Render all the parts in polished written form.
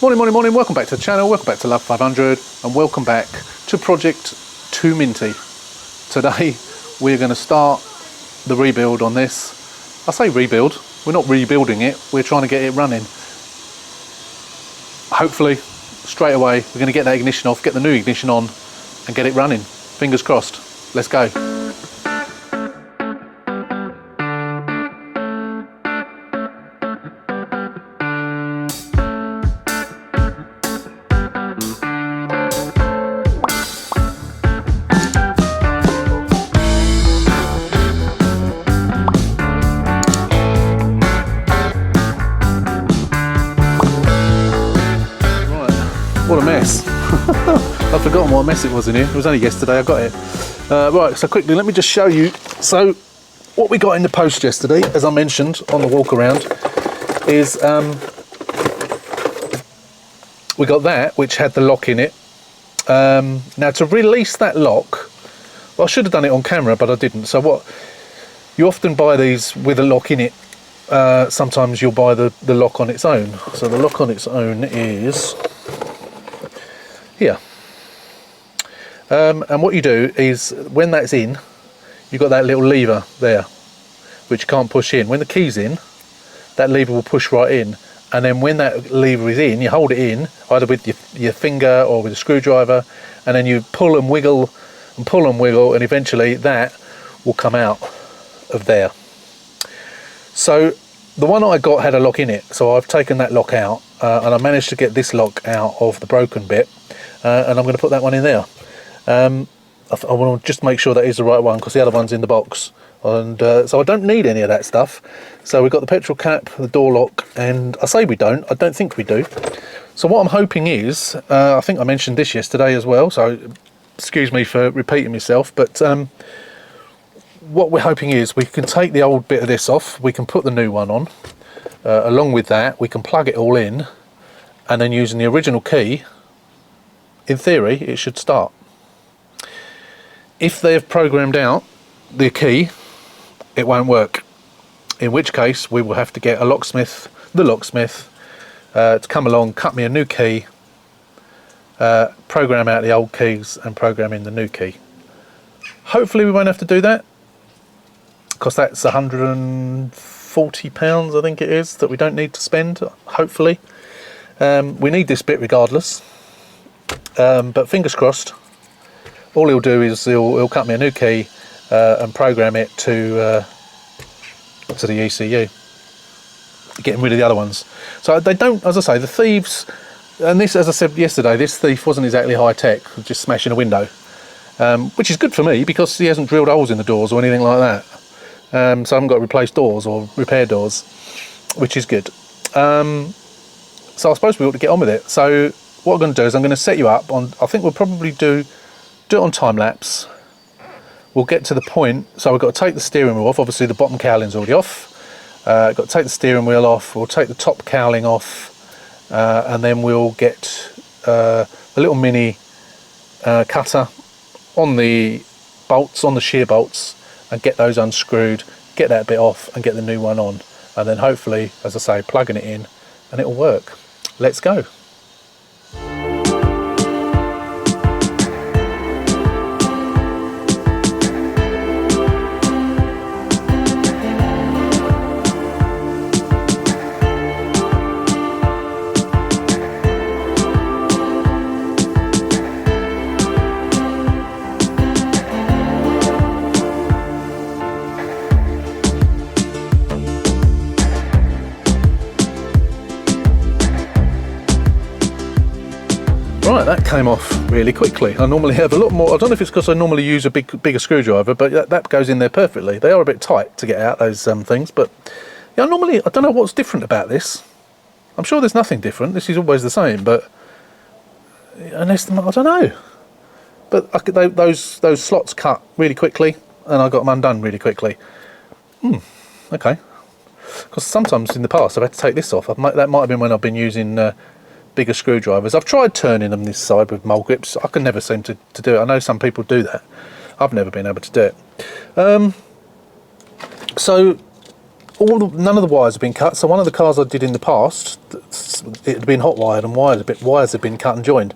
Morning, welcome back to the channel, welcome back to Love 500, and welcome back to Project Tooo Minty. Today we're going to start the rebuild on this. I say rebuild, we're not rebuilding it, we're trying to get it running. Hopefully, straight away, we're going to get that ignition off, get the new ignition on, and get it running. Fingers crossed. Let's go. What a mess. I've forgotten what a mess it was in here. It was only yesterday I got it. Right, so quickly, let me just show you. So, what we got in the post yesterday, as I mentioned on the walk around, is we got that, which had the lock in it. Now, to release that lock, well, I should have done it on camera, but I didn't. So what, you often buy these with a lock in it. Sometimes you'll buy the lock on its own. So the lock on its own is here. And what you do is, when that's in, you've got that little lever there, which you can't push in. When the key's in, that lever will push right in. And then when that lever is in, you hold it in, either with your finger or with a screwdriver, and then you pull and wiggle, and eventually that will come out of there. So the one I got had a lock in it, so I've taken that lock out, and I managed to get this lock out of the broken bit, and I'm going to put that one in there. I want to just make sure that is the right one, because the other one's in the box, and so I don't need any of that stuff. So we've got the petrol cap, the door lock, and I say we don't, I don't think we do. So what I'm hoping is, I think I mentioned this yesterday as well, so excuse me for repeating myself, but what we're hoping is we can take the old bit of this off, we can put the new one on, along with that we can plug it all in, and then using the original key, in theory it should start. If they've programmed out the key, it won't work, in which case we will have to get the locksmith to come along, cut me a new key, program out the old keys and program in the new key. Hopefully we won't have to do that, because that's £140 I think it is that we don't need to spend, hopefully. We need this bit regardless, but fingers crossed. All he'll do is he'll cut me a new key and program it to the ECU, getting rid of the other ones. So they don't, as I say, the thieves, and this, as I said yesterday, this thief wasn't exactly high tech, just smashing a window, which is good for me because he hasn't drilled holes in the doors or anything like that. So I haven't got to replace doors or repair doors, which is good. So I suppose we ought to get on with it. So what I'm going to do is I'm going to set you up on, I think we'll probably do it on time lapse. We'll get to the point, so we've got to take the steering wheel off. Obviously the bottom cowling's already off. Got to take the steering wheel off, we'll take the top cowling off, and then we'll get a little mini cutter on the bolts, on the shear bolts, and get those unscrewed, get that bit off and get the new one on, and then hopefully, as I say, plugging it in and it'll work. Let's go. Right, that came off really quickly. I normally have a lot more. I don't know if it's because I normally use a bigger screwdriver, but that goes in there perfectly. They are a bit tight to get out those things, but yeah, I don't know what's different about this. I'm sure there's nothing different. This is always the same, but unless I don't know. But those slots cut really quickly, and I got them undone really quickly. Okay. Because sometimes in the past I've had to take this off. That might have been when I've been using bigger screwdrivers. I've tried turning them this side with mole grips. I can never seem to do it. I know some people do that. I've never been able to do it. So none of the wires have been cut. So one of the cars I did in the past, it had been hot wired and wires had been cut and joined.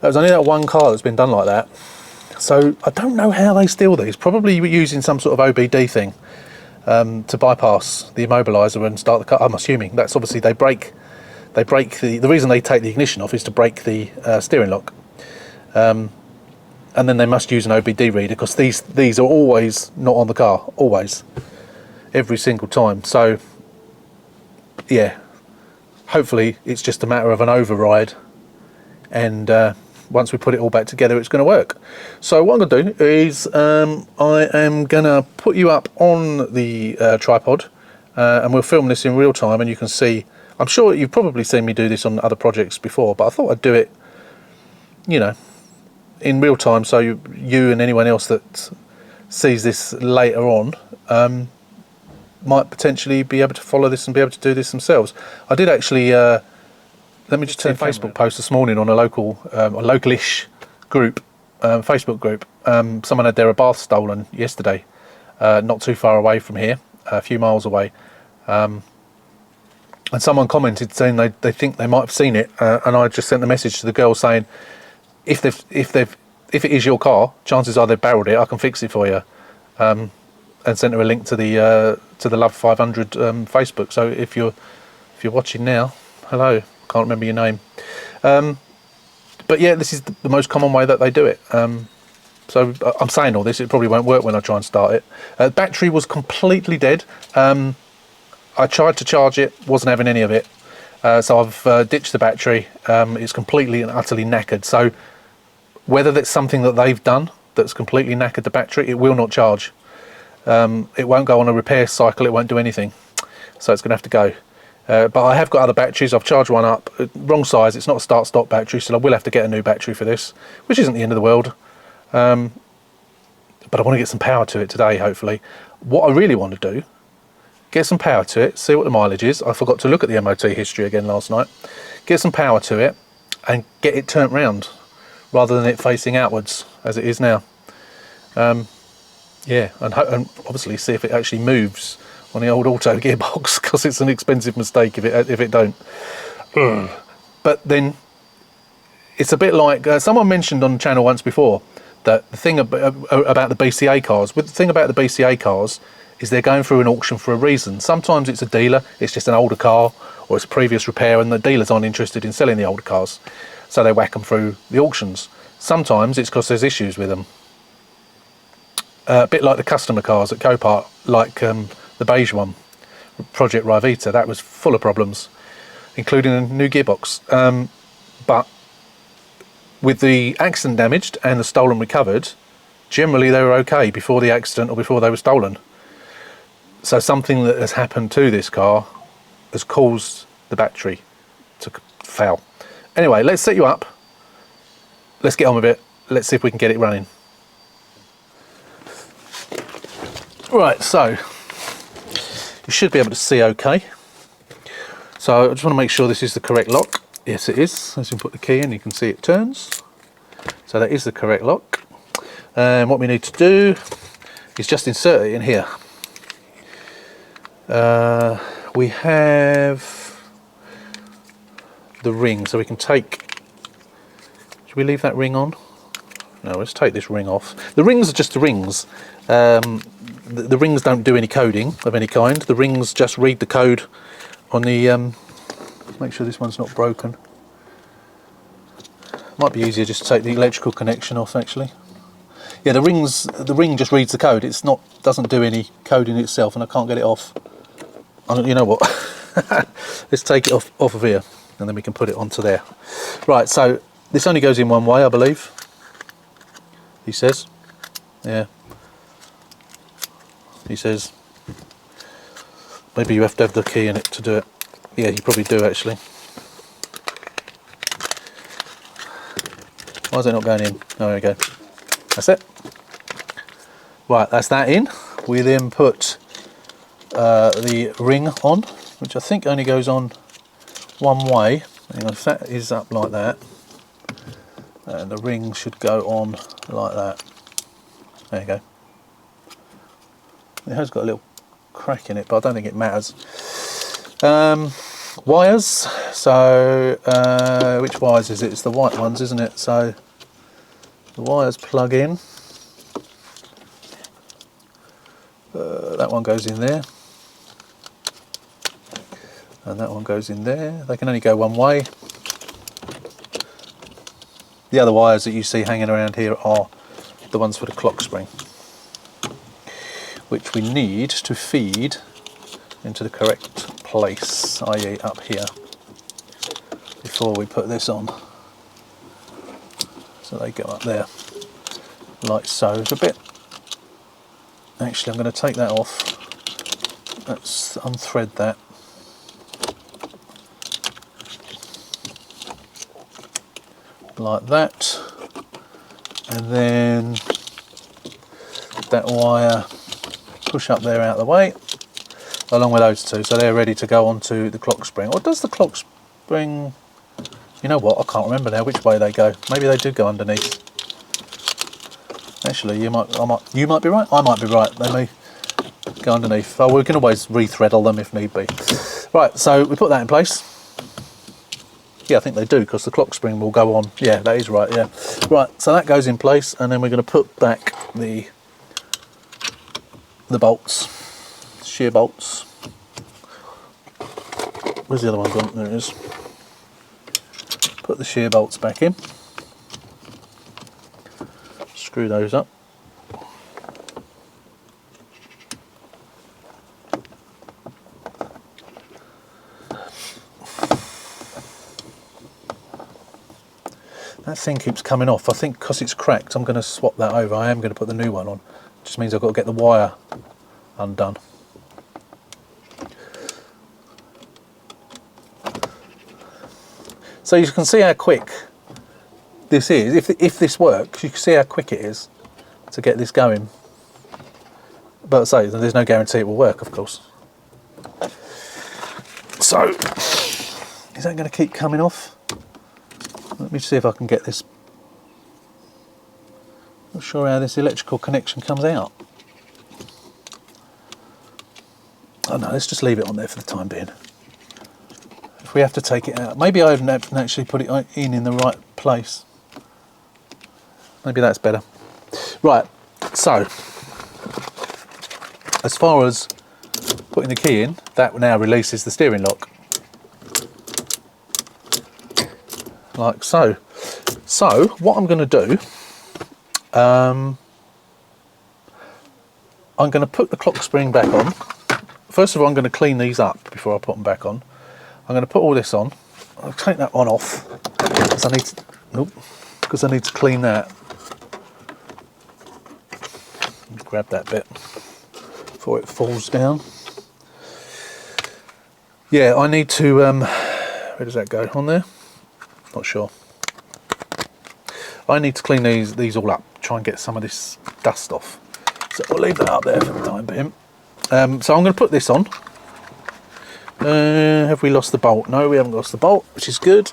There was only that one car that's been done like that. So I don't know how they steal these. Probably using some sort of OBD thing to bypass the immobiliser and start the car. I'm assuming that's obviously they break the reason they take the ignition off is to break the steering lock. And then they must use an OBD reader because these are always not on the car, always, every single time. So yeah, hopefully it's just a matter of an override, and once we put it all back together it's going to work. So what I'm going to do is I am going to put you up on the tripod and we'll film this in real time, and you can see. I'm sure you've probably seen me do this on other projects before, but I thought I'd do it, you know, in real time, so you and anyone else that sees this later on might potentially be able to follow this and be able to do this themselves. I did actually, let me just turn Facebook post this morning on a localish group, Facebook group. Someone had their bath stolen yesterday, not too far away from here, a few miles away. And someone commented saying they think they might have seen it, and I just sent a message to the girl saying, if it is your car, chances are they've barreled it. I can fix it for you, and sent her a link to the Love 500 Facebook. So if you're watching now, hello, can't remember your name, but yeah, this is the most common way that they do it. So I'm saying all this, it probably won't work when I try and start it. Battery was completely dead. I tried to charge it, wasn't having any of it. So I've ditched the battery. It's completely and utterly knackered. So whether that's something that they've done that's completely knackered the battery, it will not charge. It won't go on a repair cycle, it won't do anything. So it's going to have to go. But I have got other batteries. I've charged one up. Wrong size, it's not a start-stop battery, so I will have to get a new battery for this, which isn't the end of the world. But I want to get some power to it today, hopefully. What I really want to do, get some power to it, see what the mileage is. I forgot to look at the MOT history again last night. Get some power to it and get it turned round rather than it facing outwards as it is now. Yeah, and obviously see if it actually moves on the old auto gearbox, because it's an expensive mistake if it don't. But then it's a bit like someone mentioned on the channel once before that the thing about the BCA cars, the thing about the BCA cars is they're going through an auction for a reason. Sometimes it's a dealer, it's just an older car, or it's a previous repair and the dealers aren't interested in selling the older cars, so they whack them through the auctions. Sometimes it's because there's issues with them. A bit like the customer cars at Copart, like the beige one, Project Vita, that was full of problems, including a new gearbox. But with the accident damaged and the stolen recovered, generally they were okay before the accident or before they were stolen. So something that has happened to this car has caused the battery to fail. Anyway, let's set you up. Let's get on with it. Let's see if we can get it running. Right, so you should be able to see okay. So I just want to make sure this is the correct lock. Yes, it is. As you put the key in, you can see it turns. So that is the correct lock. And what we need to do is just insert it in here. We have the ring, so we can take, should we leave that ring on? No, let's take this ring off. The rings are just the rings. The rings don't do any coding of any kind. The rings just read the code on the, make sure this one's not broken. Might be easier just to take the electrical connection off actually. Yeah, the ring just reads the code. It's not, doesn't do any coding itself, and I can't get it off. You know what? Let's take it off of here, and then we can put it onto there. Right, so this only goes in one way, I believe. He says, yeah. He says, maybe you have to have the key in it to do it. Yeah, you probably do actually. Why is it not going in? Oh, there we go. That's it. Right, that's that in. We then put the ring on, which I think only goes on one way. Hang on, if that is up like that, and the ring should go on like that. There you go. It has got a little crack in it, but I don't think it matters. Wires, so which wires is it? It's the white ones, isn't it? So the wires plug in. That one goes in there, and that one goes in there. They can only go one way. The other wires that you see hanging around here are the ones for the clock spring, which we need to feed into the correct place, i.e. up here, before we put this on. So they go up there, like so. It's a bit... Actually, I'm going to take that off. Let's unthread that. Like that. And then that wire push up there out of the way, along with those two, so they're ready to go onto the clock spring. Or does the clock spring... You know what, I can't remember now which way they go. Maybe they do go underneath. Actually, you might be right, I might be right. They may go underneath. Oh, we can always re-threadle them if need be. Right, so we put that in place. Yeah, I think they do, because the clock spring will go on. Yeah, that is right, yeah. Right, so that goes in place, and then we're going to put back the bolts, shear bolts. Where's the other one gone? There it is. Put the shear bolts back in. Screw those up. That thing keeps coming off. I think because it's cracked, I'm going to swap that over. I am going to put the new one on. Just means I've got to get the wire undone. So you can see how quick this is. If this works, you can see how quick it is to get this going. But I say, there's no guarantee it will work, of course. So, is that going to keep coming off? Let me see if I can get this. Not sure how this electrical connection comes out. Oh no, let's just leave it on there for the time being. If we have to take it out, maybe I haven't actually put it in the right place. Maybe that's better. Right, so as far as putting the key in, that now releases the steering lock. Like so. So what I'm going to do, I'm going to put the clock spring back on. First of all, I'm going to clean these up before I put them back on. I'm going to put all this on. I'll take that one off because I need to. Nope, because I need to clean that. Grab that bit before it falls down. Yeah, I need to. Where does that go? On there? Not sure. I need to clean these all up. Try and get some of this dust off. So we'll leave that up there for the time being. So I'm going to put this on. Have we lost the bolt? No, we haven't lost the bolt, which is good.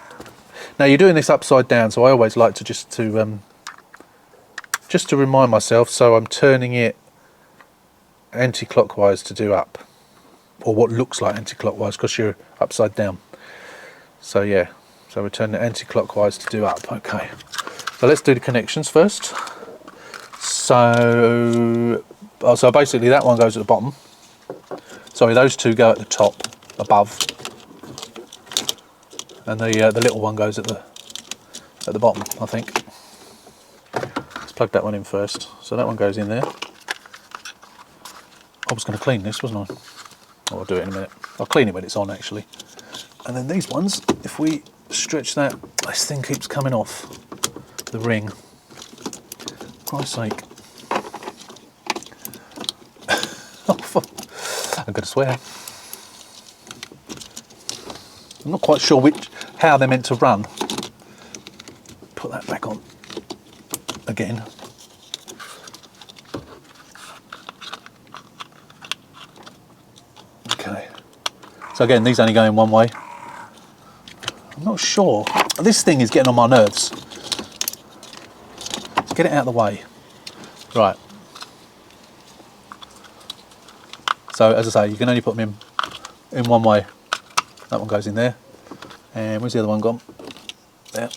Now you're doing this upside down, so I always like to just to remind myself. So I'm turning it anti-clockwise to do up, or what looks like anti-clockwise because you're upside down. So yeah, so we turn it anti-clockwise to do up. Okay, so let's do the connections first. So basically that one goes at the bottom. Sorry, those two go at the top, above, and the little one goes at the bottom, I think. Let's plug that one in first. So that one goes in there. I was going to clean this, wasn't I? Oh, I'll do it in a minute. I'll clean it when it's on, actually. And then these ones, if we stretch that, this thing keeps coming off the ring. For Christ's sake. I'm going to swear. I'm not quite sure how they're meant to run. Put that back on again. Okay. So again, these only go in one way. I'm not sure. This thing is getting on my nerves. Let's get it out of the way. Right. So as I say, you can only put them in one way. That one goes in there. And where's the other one gone? There.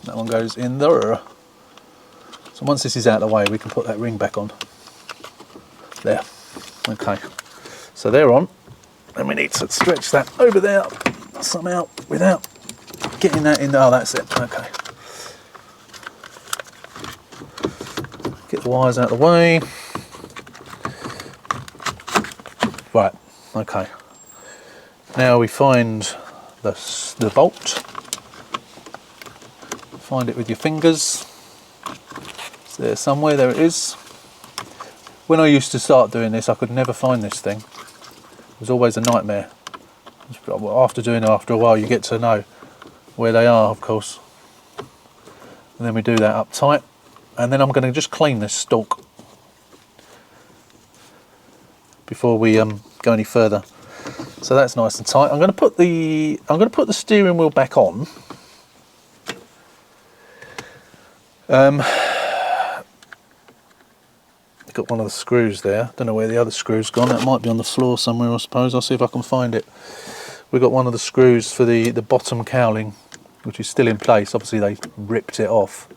That one goes in there. So once this is out of the way, we can put that ring back on. There. Okay. So they're on. And we need to stretch that over there somehow without getting that in there. Oh, that's it. Okay. Get the wires out of the way. Right. Okay. Now we find the bolt. Find it with your fingers. It's there somewhere. There it is. When I used to start doing this, I could never find this thing. It was always a nightmare. After doing it after a while, you get to know where they are, of course. And then we do that up tight. And then I'm going to just clean this stalk before we go any further. So that's nice and tight. I'm going to put the steering wheel back on. Got one of the screws there. Don't know where the other screw's gone. That might be on the floor somewhere, I suppose. I'll see if I can find it. We've got one of the screws for the bottom cowling, which is still in place. Obviously they ripped it off.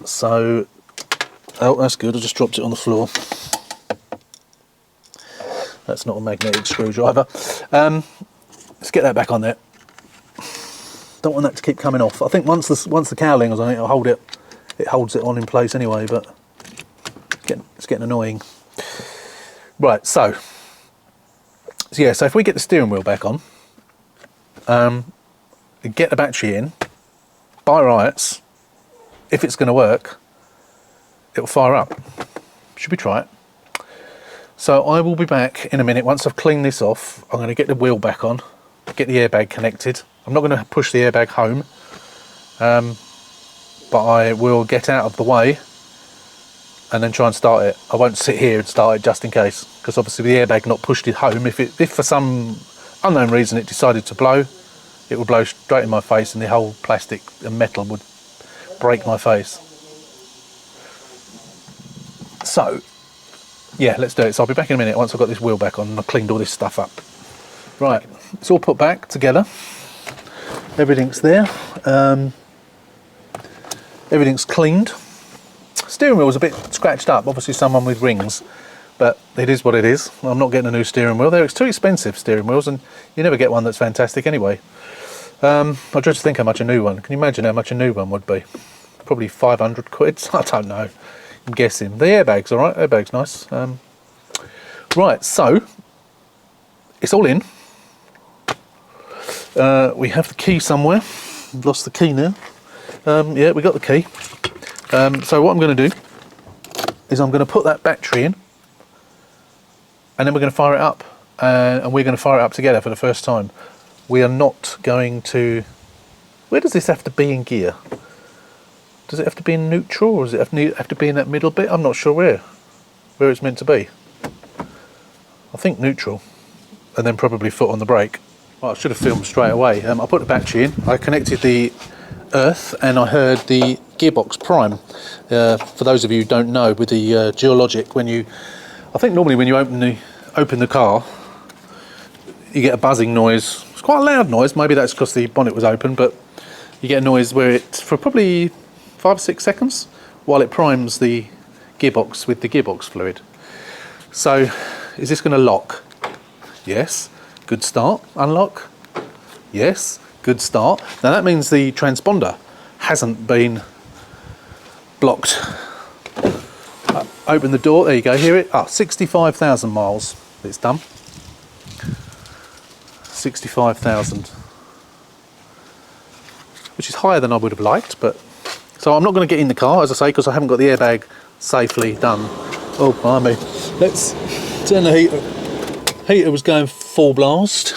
So, oh, that's good. I just dropped it on the floor. That's not a magnetic screwdriver. Let's get that back on there. Don't want that to keep coming off. I think once the cowling is on it, it'll hold it. It holds it on in place anyway, but it's getting annoying. Right, so yeah, so if we get the steering wheel back on, get the battery in, by rights, if it's going to work, it'll fire up. Should we try it? So I will be back in a minute. Once I've cleaned this off, I'm going to get the wheel back on, get the airbag connected. I'm not going to push the airbag home, but I will get out of the way and then try and start it. I won't sit here and start it just in case, because obviously the airbag not pushed it home. If for some unknown reason it decided to blow, it would blow straight in my face and the whole plastic and metal would break my face. So yeah, let's do it. So I'll be back in a minute once I've got this wheel back on and I've cleaned all this stuff up. Right, it's all put back together. Everything's there. Everything's cleaned. Steering wheel was a bit scratched up, obviously someone with rings, but it is what it is. I'm not getting a new steering wheel. They're too expensive, steering wheels, and you never get one that's fantastic anyway. I dread to think how much a new one. Can you imagine how much a new one would be? Probably 500 quid. I don't know. I'm guessing. The airbag's all right. Airbag's nice. Right, so it's all in. We have the key somewhere. I've lost the key now. Yeah, we got the key. So what I'm going to do is I'm going to put that battery in, and then we're going to fire it up, and we're going to fire it up together for the first time. We are not going to... Where does this have to be in gear? Does it have to be in neutral, or does it have to be in that middle bit? I'm not sure where it's meant to be. I think neutral, and then probably foot on the brake. Well, I should have filmed straight away. I put the battery in, I connected the earth, and I heard the gearbox prime. For those of you who don't know, with the Geologic, I think normally when you open the car, you get a buzzing noise. It's quite a loud noise. Maybe that's because the bonnet was open, but you get a noise where for probably 5 or 6 seconds while it primes the gearbox with the gearbox fluid. So, is this going to lock? Yes. Good start. Unlock? Yes. Good start. Now that means the transponder hasn't been blocked. Open the door. There you go. Hear it? 65,000 miles. It's done. 65,000. Which is higher than I would have liked, but... So I'm not going to get in the car, as I say, because I haven't got the airbag safely done. Oh, blimey. Let's turn the heater. Heater was going full blast.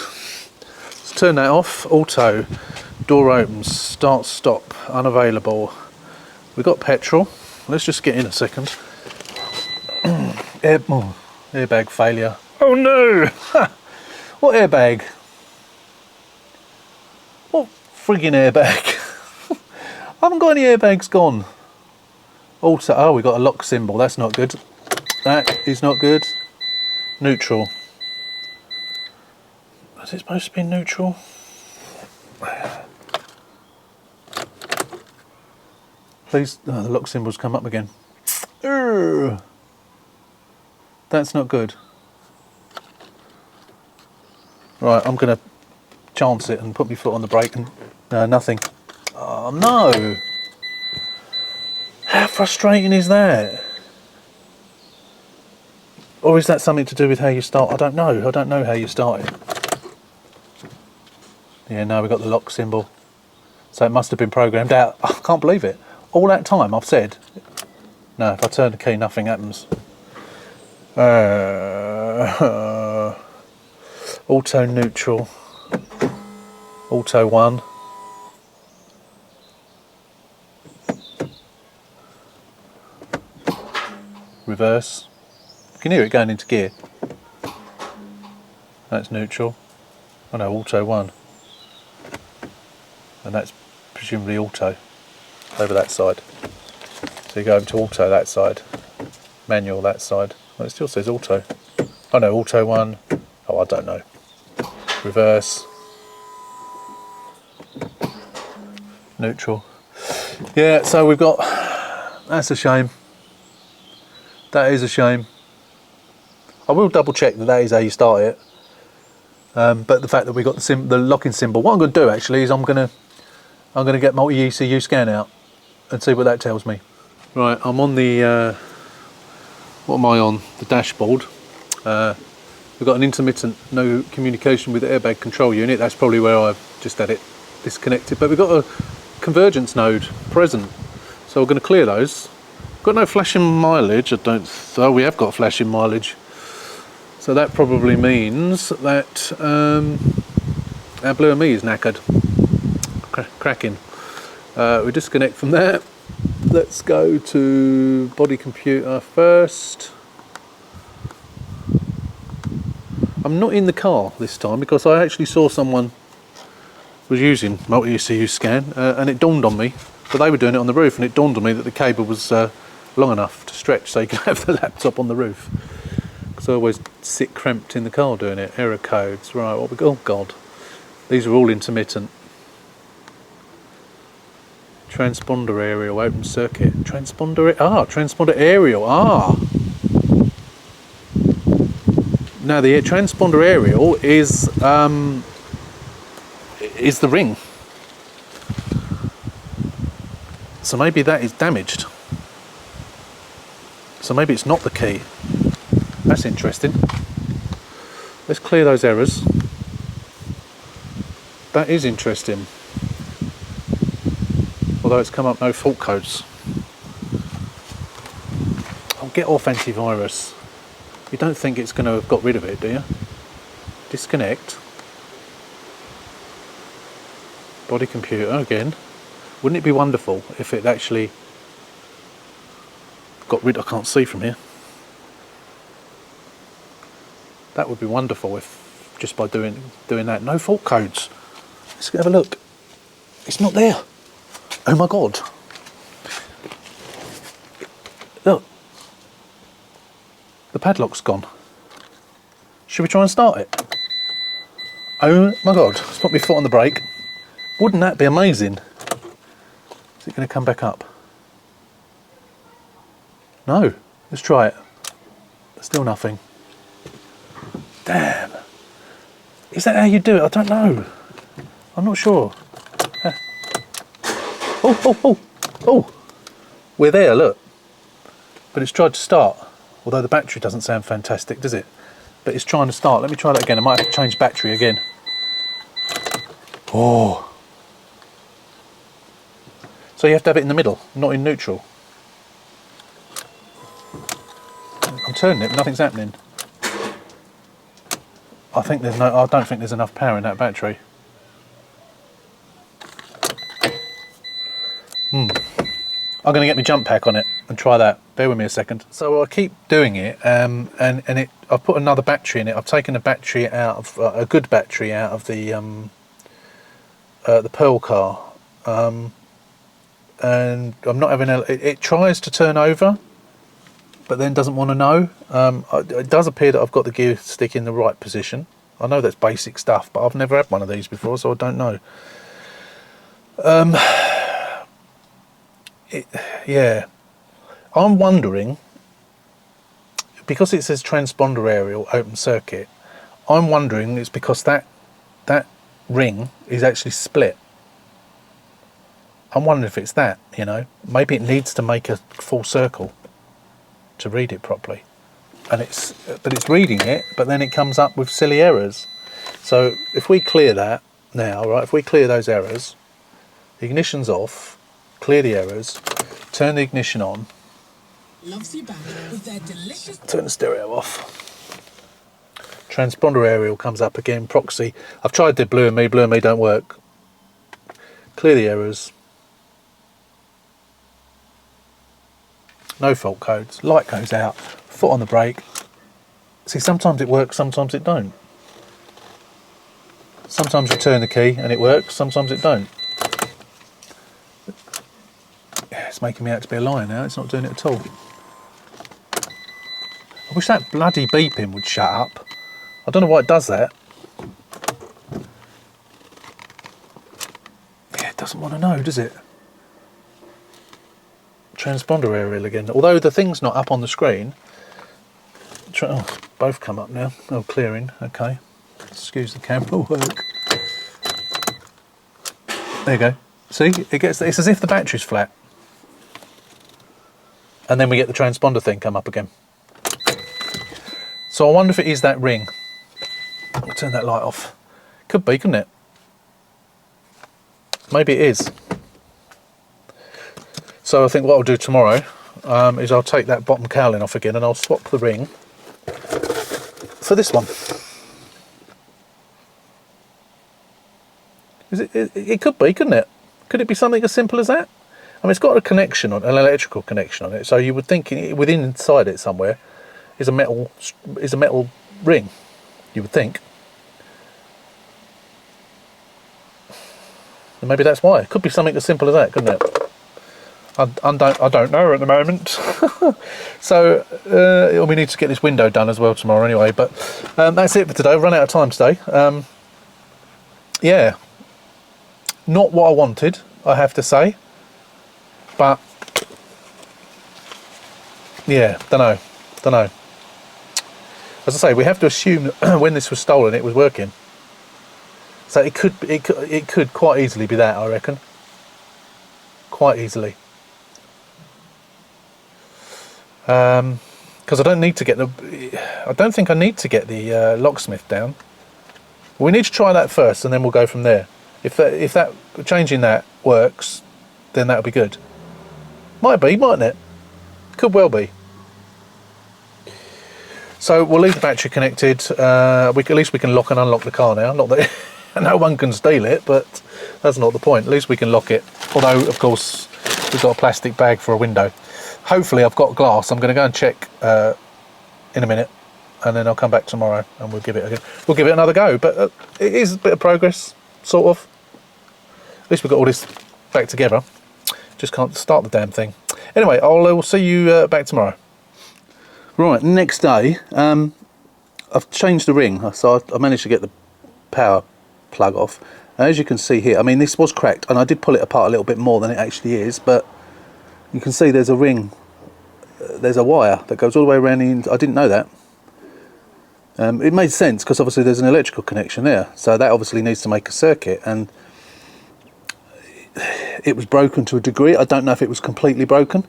Let's turn that off. Auto. Door opens. Start, stop. Unavailable. We've got petrol. Let's just get in a second. Airbag failure. Oh no! What airbag? What friggin' airbag? I haven't got any airbags gone Also, oh, we got a lock symbol. That's not good. That is not good. Neutral. Is it supposed to be neutral? Please, oh, the lock symbol's come up again. Urgh. That's not good. Right, I'm going to chance it and put my foot on the brake and nothing. Oh no! How frustrating is that? Or is that something to do with how you start? I don't know. I don't know how you start it. Yeah, no, we got the lock symbol. So it must have been programmed out. I can't believe it. All that time I've said, no, if I turn the key, nothing happens. Auto neutral. Auto 1. Reverse. You can hear it going into gear. That's neutral. Oh no, auto 1. And that's presumably auto over that side. So you go over to auto that side, manual that side. Well, it still says auto. Oh no, auto 1. Oh, I don't know. Reverse. Neutral. Yeah, so we've got, that's a shame. That is a shame. I will double check that is how you start it. But the fact that we got the locking symbol, what I'm going to do actually is I'm going to get multi-ECU scan out and see what that tells me. Right, I'm on the what am I on? The dashboard. We've got an intermittent, no communication with the airbag control unit. That's probably where I've just had it disconnected. But we've got a convergence node present, so we're going to clear those. Got no flashing mileage. Oh, we have got flashing mileage. So that probably means that our Blue and Me is knackered. Cracking. We disconnect from that. Let's go to body computer first. I'm not in the car this time because I actually saw someone was using multi-ECU scan and it dawned on me, but they were doing it on the roof, and it dawned on me that the cable was long enough to stretch so you can have the laptop on the roof. Because I always sit cramped in the car doing it. Error codes, right, what we got? Oh god, these are all intermittent. Transponder aerial, open circuit. Transponder aerial, Now the transponder aerial is the ring. So maybe that is damaged. So maybe it's not the key. That's interesting. Let's clear those errors. That is interesting. Although it's come up no fault codes. Oh, get off antivirus. You don't think it's going to have got rid of it, do you? Disconnect. Body computer again. Wouldn't it be wonderful if it actually got rid? I can't see from here. That would be wonderful if just by doing that. No fault codes. Let's have a look. It's not there. Oh my god. Look. The padlock's gone. Should we try and start it? Oh my god. Let's put my foot on the brake. Wouldn't that be amazing? Is it going to come back up? No. Let's try it. Still nothing. Damn. Is that how you do it? I don't know. I'm not sure. Oh. We're there, look. But it's tried to start. Although the battery doesn't sound fantastic, does it? But it's trying to start. Let me try that again. I might have to change battery again. Oh. So you have to have it in the middle, not in neutral. I'm turning it, but nothing's happening. I don't think there's enough power in that battery. I'm going to get my jump pack on it and try that. Bear with me a second. So I keep doing it, and I've put another battery in it. I've taken a battery out of a good battery out of the Pearl car, and I'm not having it tries to turn over, but then doesn't want to know. It does appear that I've got the gear stick in the right position. I know that's basic stuff, but I've never had one of these before, so I don't know. Yeah, I'm wondering, because it says transponder aerial open circuit, I'm wondering it's because that ring is actually split. I'm wondering if it's that, you know, maybe it needs to make a full circle to read it properly, and but it's reading it, but then it comes up with silly errors. So if we clear that now, right, if we clear those errors, the ignition's off, clear the errors, turn the ignition on, loves you back with their delicious. Turn the stereo off. Transponder aerial comes up again, proxy. I've tried the blue and me don't work. Clear the errors. No fault codes. Light goes out. Foot on the brake. See, sometimes it works, sometimes it don't. Sometimes you turn the key and it works, sometimes it don't. It's making me out to be a liar now, it's not doing it at all. I wish that bloody beeping would shut up. I don't know why it does that. Yeah, it doesn't want to know, does it? Transponder aerial again. Although the thing's not up on the screen. Oh, both come up now. Oh, clearing. Okay. Excuse the camera work. There you go. See, it's as if the battery's flat. And then we get the transponder thing come up again. So I wonder if it is that ring. I'll turn that light off. Could be, couldn't it? Maybe it is. So I think what I'll do tomorrow is I'll take that bottom cowling off again and I'll swap the ring for this one. It could be, couldn't it? Could it be something as simple as that? I mean, it's got a connection on, an electrical connection on it, so you would think inside it somewhere is a metal ring. You would think. And maybe that's why. It could be something as simple as that, couldn't it? I don't know at the moment. So we need to get this window done as well tomorrow anyway. But that's it for today. I've run out of time today. Yeah, not what I wanted, I have to say. But yeah, don't know. As I say, we have to assume that when this was stolen, it was working. So it could quite easily be that, I reckon. Quite easily. Because I don't think I need to get the locksmith down. We need to try that first, and then we'll go from there. If that changing that works, then that'll be good. Might be, mightn't it? Could well be. So we'll leave the battery connected. At least we can lock and unlock the car now. Not that no one can steal it, but that's not the point. At least we can lock it. Although, of course, we've got a plastic bag for a window. Hopefully, I've got glass. I'm going to go and check in a minute, and then I'll come back tomorrow and we'll give it another go. But it is a bit of progress, sort of. At least we've got all this back together. Just can't start the damn thing. Anyway, I'll see you back tomorrow. Right, next day, I've changed the ring, so I managed to get the power plug off. And as you can see here, I mean, this was cracked, and I did pull it apart a little bit more than it actually is, but you can see there's a ring, there's a wire that goes all the way around the I didn't know that. It made sense, because obviously there's an electrical connection there, so that obviously needs to make a circuit, and it was broken to a degree. I don't know if it was completely broken,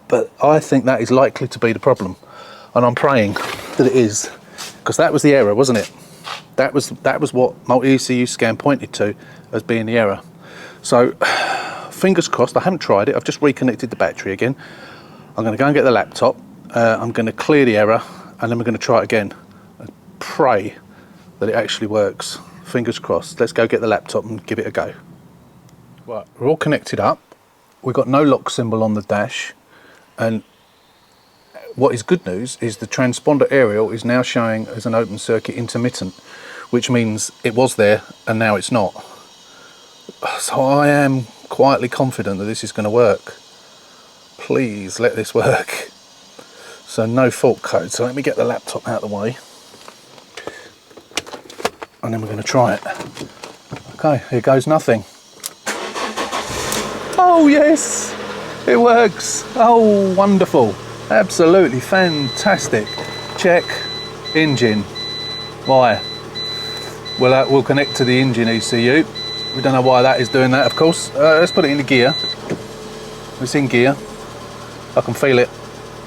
but I think that is likely to be the problem, and I'm praying that it is, because that was the error, wasn't it? That was what multi-ECU scan pointed to as being the error. So fingers crossed. I haven't tried it. I've just reconnected the battery again. I'm going to go and get the laptop. I'm going to clear the error, and then we're going to try it again and pray that it actually works. Fingers crossed. Let's go get the laptop and give it a go. Right, we're all connected up. We've got no lock symbol on the dash, and what is good news is the transponder aerial is now showing as an open circuit intermittent, which means it was there and now it's not. So I am quietly confident that this is going to work. Please let this work. So no fault code. So let me get the laptop out of the way. And then we're going to try it. Okay, here goes nothing. Oh yes, it works. Oh, wonderful. Absolutely fantastic. Check engine. Why? Well, we'll connect to the engine ECU. We don't know why that is doing that, of course. Let's put it into gear. It's in gear. I can feel it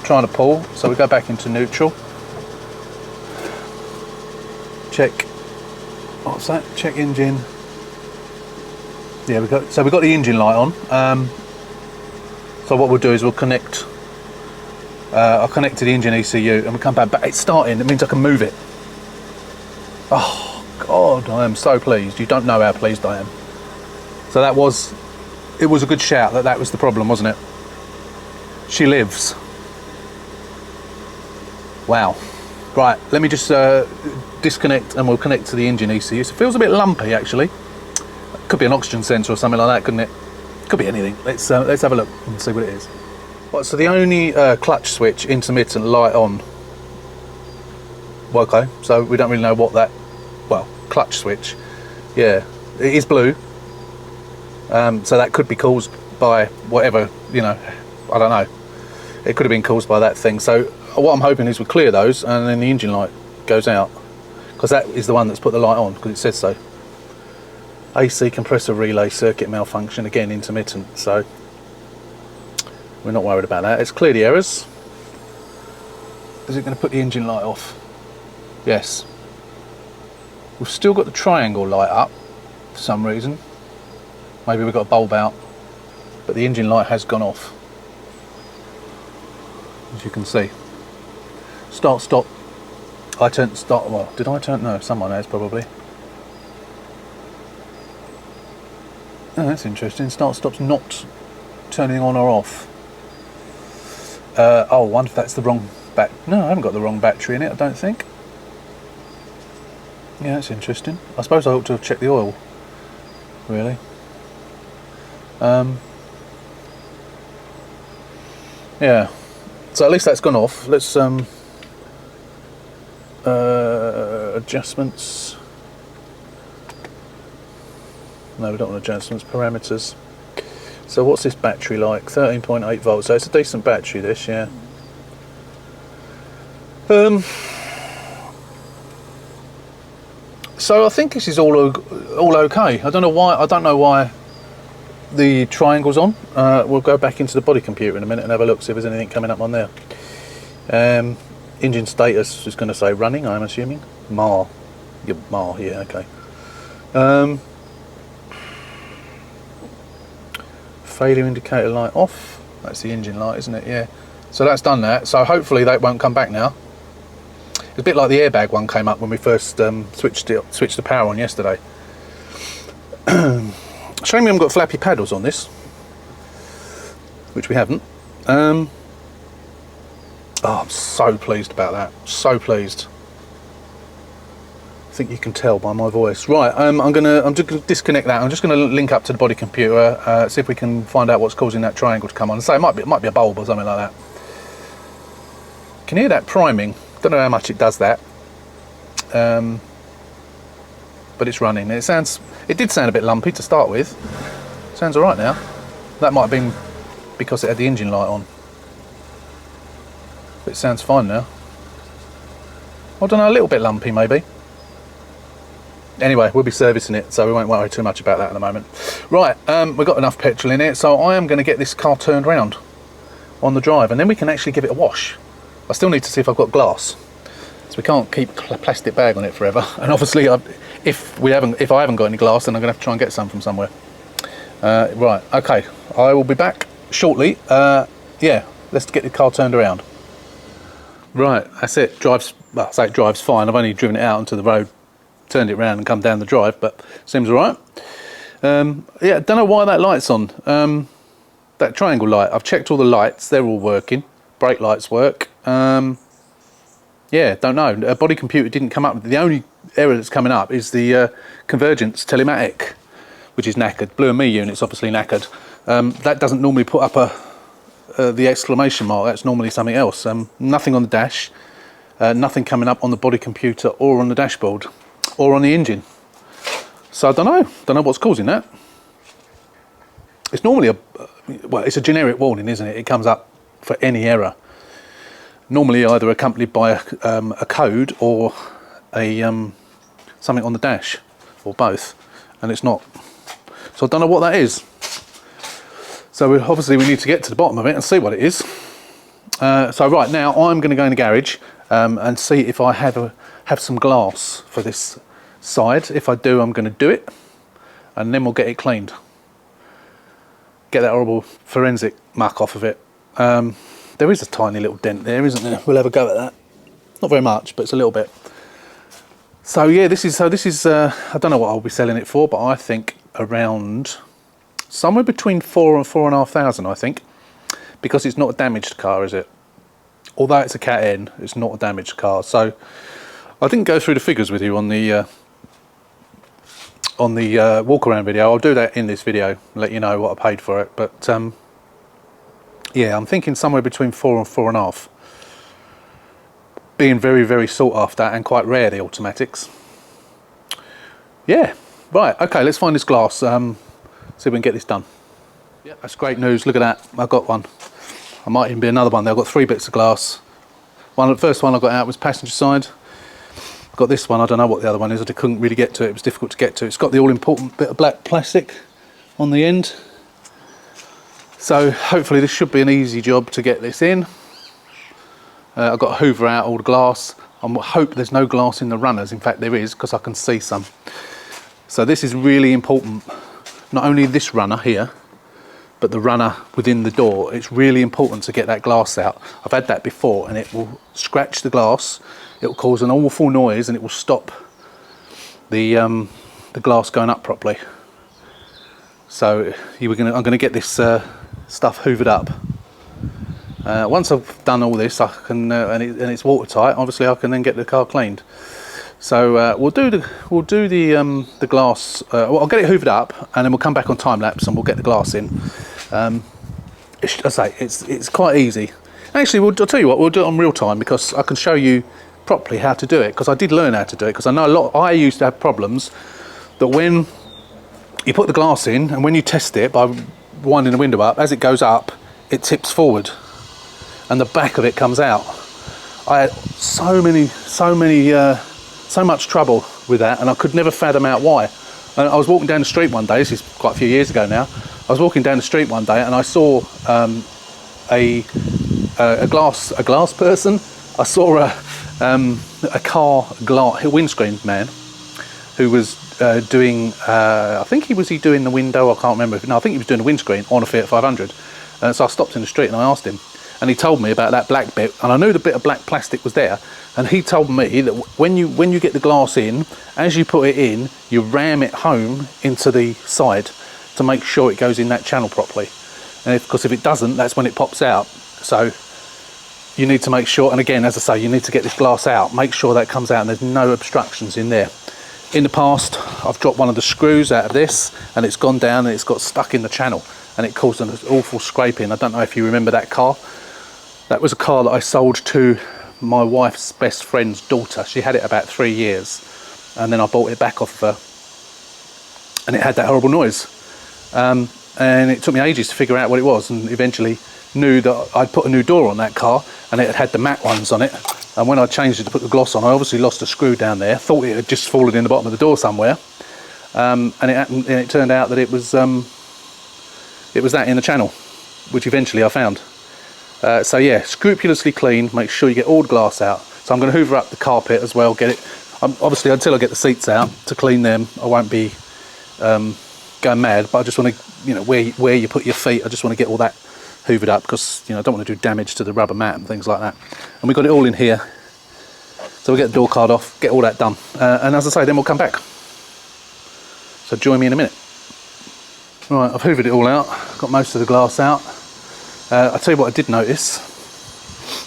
trying to pull, so we go back into neutral. Check. What's that? Check engine. Yeah, we've got the engine light on. So what we'll do is we'll connect. I'll connect to the engine ECU, and we'll come back. But it's starting. It means I can move it. Oh God, I am so pleased. You don't know how pleased I am. So it was a good shout that was the problem, wasn't it? She lives. Wow. Right, let me just disconnect and we'll connect to the engine ECU. So it feels a bit lumpy actually. Could be an oxygen sensor or something like that, couldn't it? Could be anything. Let's have a look and see what it is. Right, so the only clutch switch, intermittent light on. Well, okay, so we don't really know what that, well, clutch switch. Yeah, it is blue. So that could be caused by whatever, you know, I don't know. It could have been caused by that thing. So what I'm hoping is we clear those and then the engine light goes out, because that is the one that's put the light on, because it says so. AC compressor relay circuit malfunction, again intermittent, so we're not worried about that. Let's clear the errors. Is it going to put the engine light off? Yes. We've still got the triangle light up for some reason. Maybe we've got a bulb out, but the engine light has gone off, as you can see. Start, stop. I turned start, well, did I turn? No, someone has probably. Oh, that's interesting. Start, stop's not turning on or off. Oh, I wonder if that's the wrong no, I haven't got the wrong battery in it, I don't think. Yeah, that's interesting. I suppose I ought to have checked the oil, really. Yeah, so at least that's gone off. Let's adjustments. No, we don't want adjustments. Parameters. So what's this battery like? 13.8 volts. So it's a decent battery, this, yeah. So I think this is all okay. I don't know why the triangle's on. We'll go back into the body computer in a minute and have a look, see if there's anything coming up on there. Engine status is going to say running, I'm assuming. MAR. Yeah, MAR, yeah, okay. Failure indicator light off. That's the engine light, isn't it? Yeah. So that's done that. So hopefully that won't come back now. It's a bit like the airbag one came up when we first switched the power on yesterday. Shame we haven't got flappy paddles on this, which we haven't. Oh, I'm so pleased about that. So pleased. I think you can tell by my voice. Right, I'm just gonna disconnect that. I'm just gonna link up to the body computer, see if we can find out what's causing that triangle to come on. So it might be a bulb or something like that. Can you hear that priming? Don't know how much it does that. But it's running. It did sound a bit lumpy to start with. Sounds all right now. That might have been because it had the engine light on. But it sounds fine now. I don't know, a little bit lumpy maybe. Anyway, we'll be servicing it, so we won't worry too much about that at the moment. Right, we've got enough petrol in it, so I am going to get this car turned round on the drive, and then we can actually give it a wash. I still need to see if I've got glass, so we can't keep a plastic bag on it forever. And obviously, if I haven't got any glass, then I'm going to have to try and get some from somewhere. Right, okay, I will be back shortly. Yeah, let's get the car turned around. Right, that's it. I say it drives fine. I've only driven it out onto the road, turned it around and come down the drive, but seems all right. Yeah, don't know why that light's on. That triangle light, I've checked all the lights, they're all working. Brake lights work. Yeah, don't know. A body computer didn't come up. The only error that's coming up is the convergence telematic, which is knackered. Blue and Me unit's obviously knackered. That doesn't normally put up the exclamation mark. That's normally something else. Nothing on the dash, nothing coming up on the body computer or on the dashboard or on the engine. So I don't know what's causing that. It's normally well, it's a generic warning, isn't it? It comes up for any error. Normally either accompanied by a code or a something on the dash, or both, and it's not. So I don't know what that is. So obviously we need to get to the bottom of it and see what it is. So right now I'm going to go in the garage and see if I have some glass for this side. If I do, I'm going to do it, and then we'll get it cleaned. Get that horrible forensic muck off of it. There is a tiny little dent there, isn't there? We'll have a go at that. Not very much, but it's a little bit. So yeah, this is I don't know what I'll be selling it for, but I think around somewhere between 4,000 and 4,500, I think, because it's not a damaged car, is it? Although it's a Cat N, it's not a damaged car. So I didn't go through the figures with you on the walk around video. I'll do that in this video, let you know what I paid for it. But yeah, I'm thinking somewhere between 4 and 4.5. Being very, very sought after and quite rare, the automatics. Yeah, right, okay, let's find this glass. See if we can get this done. Yeah, that's great news. Look at that, I got one. I might even be another one there. I've got 3 bits of glass. The first one I got out was passenger side. Got this one, I don't know what the other one is. I couldn't really get to it. It was difficult to get to. It's got the all-important bit of black plastic on the end. So hopefully this should be an easy job to get this in. I've got to hoover out all the glass. I hope there's no glass in the runners. In fact there is, because I can see some. So this is really important. Not only this runner here, but the runner within the door. It's really important to get that glass out. I've had that before and it will scratch the glass. It will cause an awful noise and it will stop the glass going up properly. So I'm going to get this stuff hoovered up. Once I've done all this, I can and it's watertight. Obviously, I can then get the car cleaned. So we'll do the glass. Well, I'll get it hoovered up, and then we'll come back on time lapse and we'll get the glass in. I say it's quite easy. Actually, I'll tell you what, we'll do it on real time because I can show you properly how to do it. Because I did learn how to do it. Because I know I used to have problems that when you put the glass in and when you test it by winding the window up, as it goes up, it tips forward, and the back of it comes out. I had so much trouble with that, and I could never fathom out why. And I was walking down the street one day. This is quite a few years ago now. I was walking down the street one day, and I saw a glass person. I saw a car windscreen man who was doing. I think he was doing the window. I can't remember. No, I think he was doing the windscreen on a Fiat 500. So I stopped in the street and I asked him, and he told me about that black bit, and I knew the bit of black plastic was there. And he told me that when you get the glass in, as you put it in, you ram it home into the side to make sure it goes in that channel properly. And because if it doesn't, that's when it pops out. So you need to make sure, and again, as I say, you need to get this glass out, make sure that comes out and there's no obstructions in there. In the past, I've dropped one of the screws out of this and it's gone down and it's got stuck in the channel and it caused an awful scraping. I don't know if you remember that car. That was a car that I sold to my wife's best friend's daughter. She had it about 3 years and then I bought it back off of her, and it had that horrible noise. And it took me ages to figure out what it was, and eventually knew that I'd put a new door on that car and it had the matte ones on it. And when I changed it to put the gloss on, I obviously lost a screw down there. Thought it had just fallen in the bottom of the door somewhere, and it turned out that it was that in the channel, which eventually I found. So yeah, scrupulously clean. Make sure you get all the glass out. So I'm going to hoover up the carpet as well. Get it. Obviously, until I get the seats out to clean them, I won't be going mad. But I just want to, where you put your feet, I just want to get all that hoovered up because I don't want to do damage to the rubber mat and things like that. And we've got it all in here, so we'll get the door card off, get all that done, and as I say, then we'll come back. So join me in a minute. Right, I've hoovered it all out, got most of the glass out. I'll tell you what I did notice,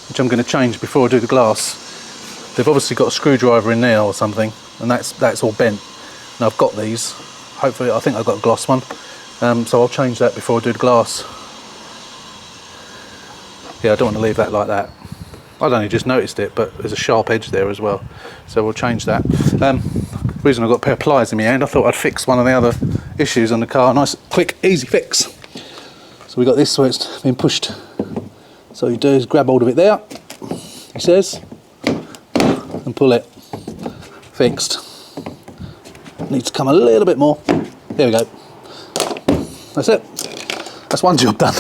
which I'm going to change before I do the glass. They've obviously got a screwdriver in there or something, and that's all bent. Now I've got these. Hopefully, I think I've got a gloss one, so I'll change that before I do the glass. Yeah, I don't want to leave that like that. I'd only just noticed it, but there's a sharp edge there as well, so we'll change that. The reason I've got a pair of pliers in my hand, I thought I'd fix one of the other issues on the car. Nice, quick, easy fix. So we got this where it's been pushed. So you do is grab hold of it there, he says, and pull it. Fixed. Needs to come a little bit more. There we go. That's it. That's one job done.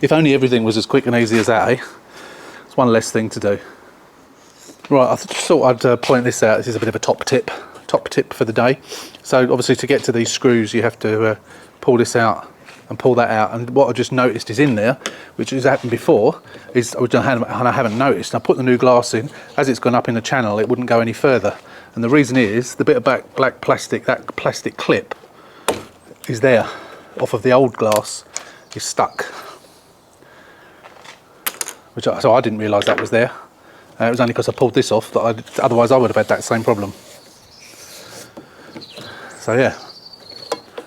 If only everything was as quick and easy as that, eh? It's one less thing to do. Right, I just thought I'd point this out. This is a bit of a top tip for the day. So obviously to get to these screws you have to pull this out and pull that out, and what I just noticed is in there, which has happened before, is which I haven't noticed. I put the new glass in, as it's gone up in the channel it wouldn't go any further, and the reason is the bit of black plastic, that plastic clip is there off of the old glass, is stuck, so I didn't realise that was there. It was only because I pulled this off that otherwise I would have had that same problem. So yeah,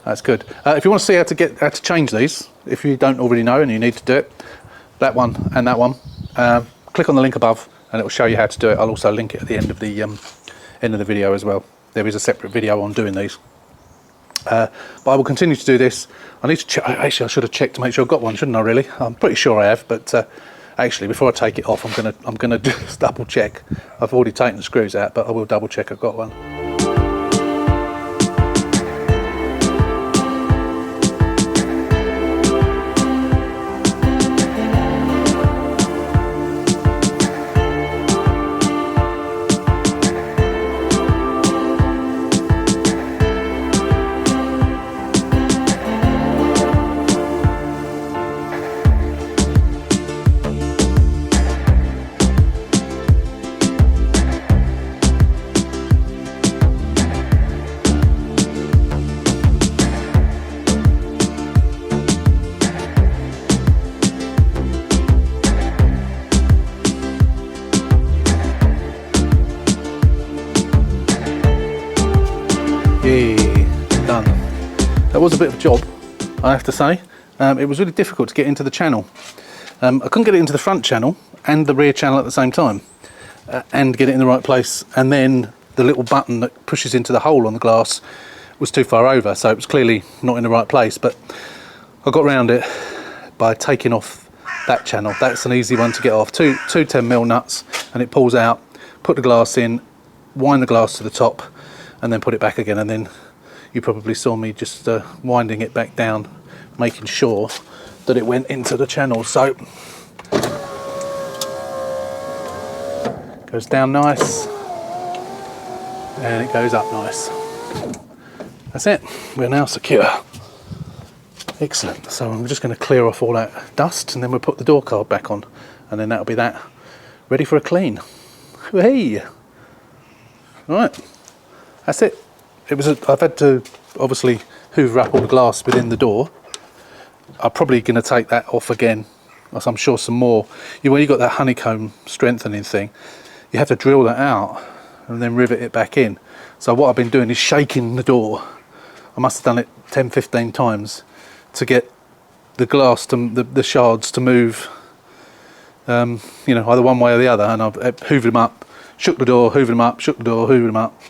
that's good. If you want to see how to change these, if you don't already know and you need to do it, that one and that one, click on the link above and it will show you how to do it. I'll also link it at the end of the video as well. There is a separate video on doing these. But I will continue to do this. I need to check. Actually, I should have checked to make sure I've got one, shouldn't I? Really, I'm pretty sure I have. But actually, before I take it off, I'm gonna just double check. I've already taken the screws out, but I will double check I've got one. Done. That was a bit of a job, I have to say. It was really difficult to get into the channel. I couldn't get it into the front channel and the rear channel at the same time, and get it in the right place, and then the little button that pushes into the hole on the glass was too far over, so it was clearly not in the right place. But I got around it by taking off that channel. That's an easy one to get off. Two 10mm nuts, and it pulls out. Put the glass in, wind the glass to the top, and then put it back again. And then you probably saw me just winding it back down, making sure that it went into the channel. So goes down nice and it goes up nice. That's it, we're now secure. Excellent. So I'm just going to clear off all that dust, and then we'll put the door card back on, and then that'll be that ready for a clean. Hey, right, that's it. I've had to obviously hoover up all the glass within the door. I'm probably going to take that off again, as I'm sure some more. When you've got that honeycomb strengthening thing, you have to drill that out and then rivet it back in. So what I've been doing is shaking the door. I must have done it 10-15 times to get the glass to the shards to move, either one way or the other. And I've hoovered them up, shook the door, hoovered them up, shook the door, hoovered them up,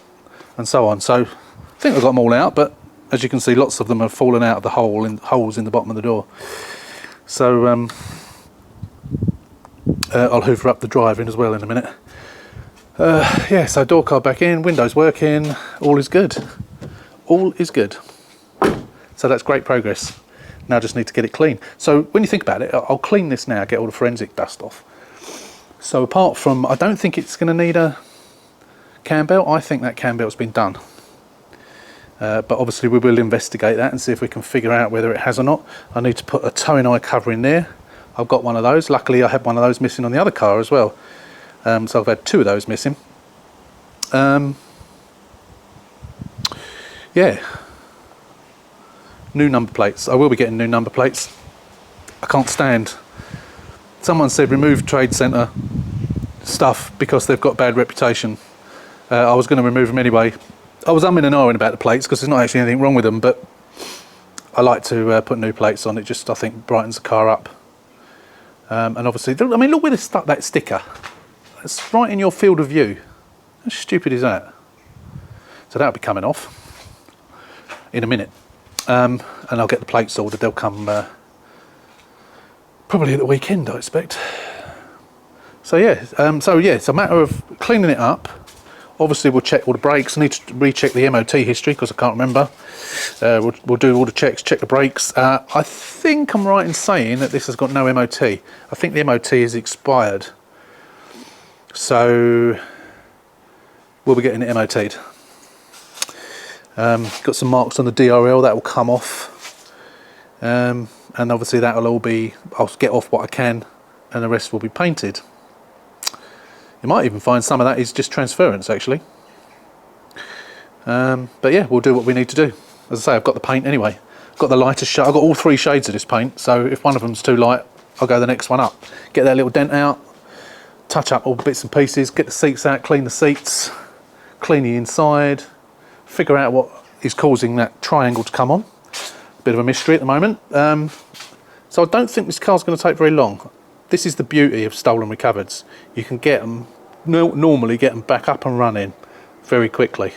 and so on. So I think I've got them all out, but as you can see, lots of them have fallen out of the holes in the bottom of the door. So I'll hoover up the driver in as well in a minute. Yeah, so door card back in, windows working, all is good. All is good. So that's great progress. Now I just need to get it clean. So when you think about it, I'll clean this now, get all the forensic dust off. So apart from, I don't think it's going to need a cam belt. I think that cam belt's been done. But obviously we will investigate that and see if we can figure out whether it has or not. I need to put a towing eye cover in there. I've got one of those. Luckily I had one of those missing on the other car as well. So I've had two of those missing. Yeah. New number plates. I will be getting new number plates. I can't stand. Someone said remove trade centre stuff because they've got bad reputation. I was going to remove them anyway. I was umming and ahhing about the plates because there's not actually anything wrong with them, but I like to put new plates on. It just, I think, brightens the car up. And obviously, I mean, look where they stuck that sticker. It's right in your field of view. How stupid is that? So that'll be coming off in a minute. And I'll get the plates ordered. They'll come probably at the weekend, I expect. So yeah, it's a matter of cleaning it up. Obviously, we'll check all the brakes. I need to recheck the MOT history because I can't remember. We'll do all the checks, check the brakes. I think I'm right in saying that this has got no MOT. I think the MOT is expired. So we'll be getting it MOT'd. Got some marks on the DRL that will come off. And obviously that'll all be, I'll get off what I can and the rest will be painted. You might even find some of that is just transference actually. But yeah, we'll do what we need to do. As I say, I've got the paint anyway. I've got the lightest shade. I've got all 3 shades of this paint, so if one of them's too light, I'll go the next one up. Get that little dent out, touch up all bits and pieces, get the seats out, clean the seats, clean the inside, figure out what is causing that triangle to come on. Bit of a mystery at the moment. So I don't think this car's going to take very long. This is the beauty of stolen recovereds. You can get them, normally get them back up and running very quickly.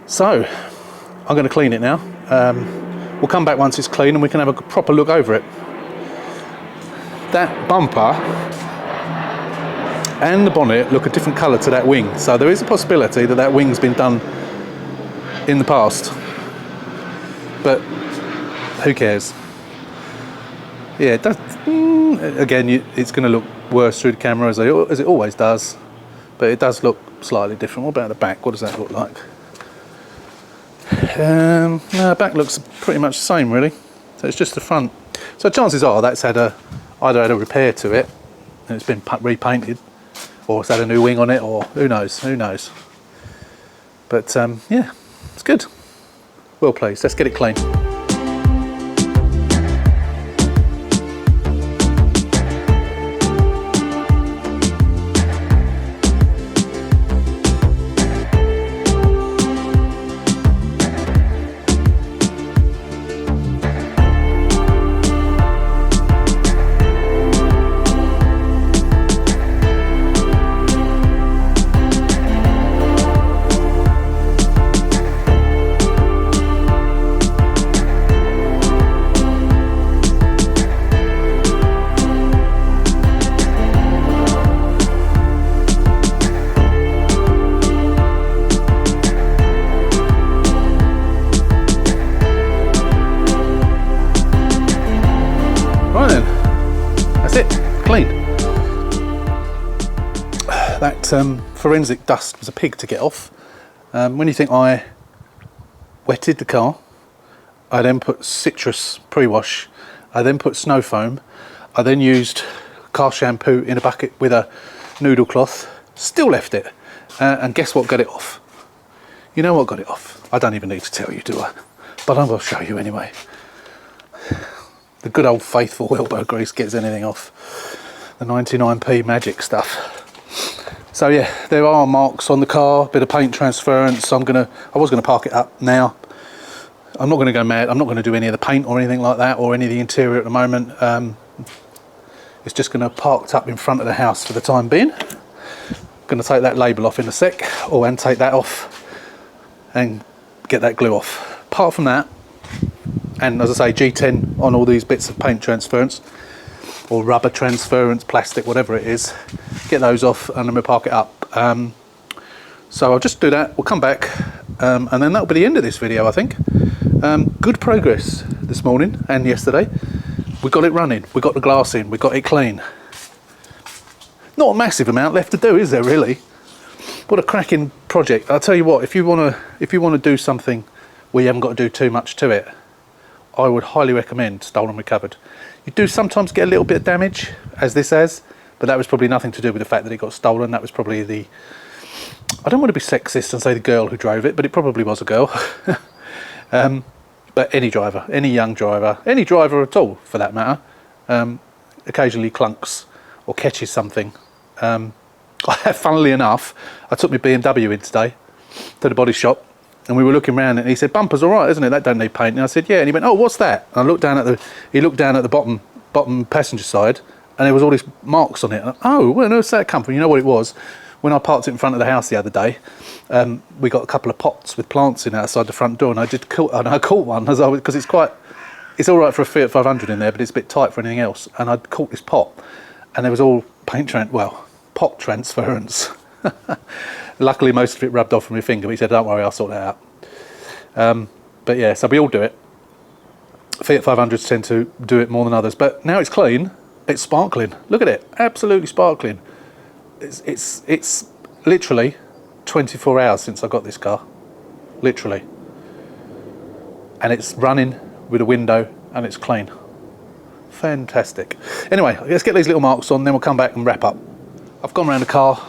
So I'm going to clean it now. We'll come back once it's clean and we can have a proper look over it. That bumper and the bonnet look a different colour to that wing, so there is a possibility that that wing's been done in the past, but who cares? Yeah, it does. Again, it's going to look worse through the camera as it always does, but it does look slightly different. What about the back? What does that look like? No, back looks pretty much the same really, so it's just the front. So chances are that's had either had a repair to it and it's been repainted, or it's had a new wing on it, or who knows, but yeah, it's good. Well pleased. Let's get it clean. Clean. That forensic dust was a pig to get off. When you think I wetted the car, I then put citrus pre-wash, I then put snow foam, I then used car shampoo in a bucket with a noodle cloth, still left it, and guess what got it off? You know what got it off? I don't even need to tell you, do I? But I'm going to show you anyway. The good old faithful elbow grease gets anything off. The 99p magic stuff. So yeah, there are marks on the car, bit of paint transference. I was gonna park it up now. I'm not gonna go mad. I'm not gonna do any of the paint or anything like that, or any of the interior at the moment. It's just gonna parked up in front of the house for the time being. Gonna take that label off in a sec, and take that off and get that glue off. Apart from that, and as I say, G10 on all these bits of paint transference, or rubber transference, plastic, whatever it is, get those off and then we'll park it up. So I'll just do that, we'll come back, and then that'll be the end of this video, I think. Good progress this morning and yesterday. We got it running, we got the glass in, we got it clean. Not a massive amount left to do, is there really? What a cracking project. I'll tell you what, if you want to do something where you haven't got to do too much to it, I would highly recommend Stolen Recovered. You do sometimes get a little bit of damage, as this has, but that was probably nothing to do with the fact that it got stolen. That was probably the, I don't want to be sexist and say the girl who drove it, but it probably was a girl. But any driver, any young driver, any driver at all for that matter, occasionally clunks or catches something. Funnily enough, I took my BMW in today, to the body shop, and we were looking around, and he said, "Bumper's all right, isn't it? That don't need paint." And I said, "Yeah." And he went, "Oh, what's that?" And I looked down at he looked down at the bottom passenger side, and there was all these marks on it. And oh, where on earth's that come from? You know what it was? When I parked it in front of the house the other day, we got a couple of pots with plants in outside the front door, and I caught one because it's all right for a Fiat 500 in there, but it's a bit tight for anything else. And I'd caught this pot, and there was all pot transference. Luckily, most of it rubbed off from my finger, but he said, "Don't worry, I'll sort that out." But yeah, so we all do it. Fiat 500s tend to do it more than others, but now it's clean. It's sparkling. Look at it, absolutely sparkling. It's literally 24 hours since I got this car, literally, and it's running with a window and it's clean. Fantastic. Anyway, let's get these little marks on, then we'll come back and wrap up. I've gone around the car,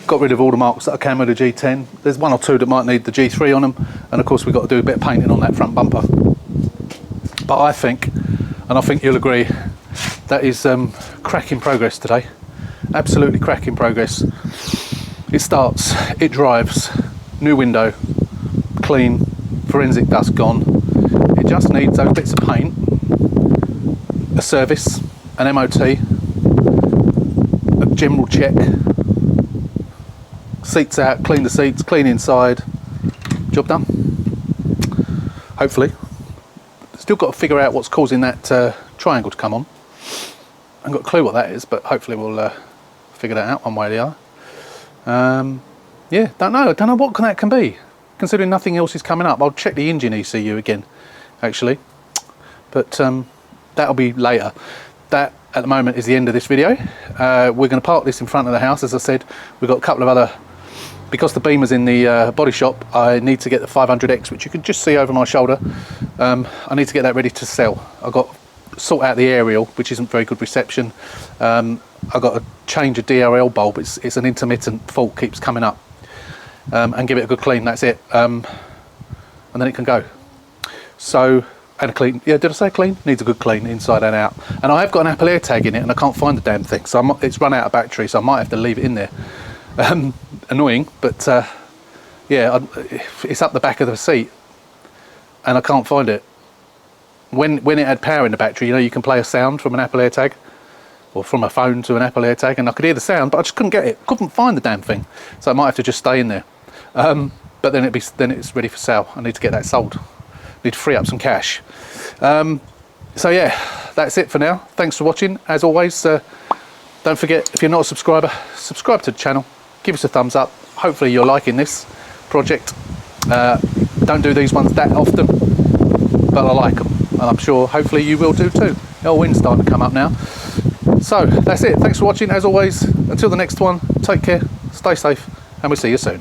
got rid of all the marks that I can with the G10. There's one or two that might need the G3 on them, and of course we've got to do a bit of painting on that front bumper. But I think, and I think you'll agree, that is cracking progress today. Absolutely cracking progress. It starts, it drives, new window, clean, forensic dust gone. It just needs those bits of paint, a service, an MOT, a general check, seats out, clean the seats, clean inside, job done. Hopefully. Still got to figure out what's causing that triangle to come on. I haven't got a clue what that is, but hopefully we'll figure that out one way or the other. Yeah, don't know what that can be, considering nothing else is coming up. I'll check the engine ECU again, actually, but that'll be later. That at the moment is the end of this video. We're going to park this in front of the house. As I said, we've got a couple of other, because the Beamer's in the body shop, I need to get the 500X, which you can just see over my shoulder. I need to get that ready to sell. I've got to sort out the aerial, which isn't very good reception. I've got to change a DRL bulb. It's an intermittent fault, keeps coming up, and give it a good clean. That's it, and then it can go. So, and a clean, yeah, did I say clean? Needs a good clean inside and out. And I have got an Apple AirTag in it, and I can't find the damn thing, so it's run out of battery, so I might have to leave it in there. Annoying, but yeah, it's up the back of the seat and I can't find it. When it had power in the battery, you know, you can play a sound from an Apple AirTag, or from a phone to an Apple AirTag, and I could hear the sound, but I just couldn't get it, couldn't find the damn thing, so I might have to just stay in there. But then it's ready for sale. I need to get that sold, need to free up some cash. So yeah, that's it for now. Thanks for watching. As always, don't forget, if you're not a subscriber, subscribe to the channel, give us a thumbs up. Hopefully you're liking this project. Don't do these ones that often, but I like them, and I'm sure hopefully you will do too. The old wind's starting to come up now. So that's it. Thanks for watching. As always, until the next one, take care, stay safe, and we'll see you soon.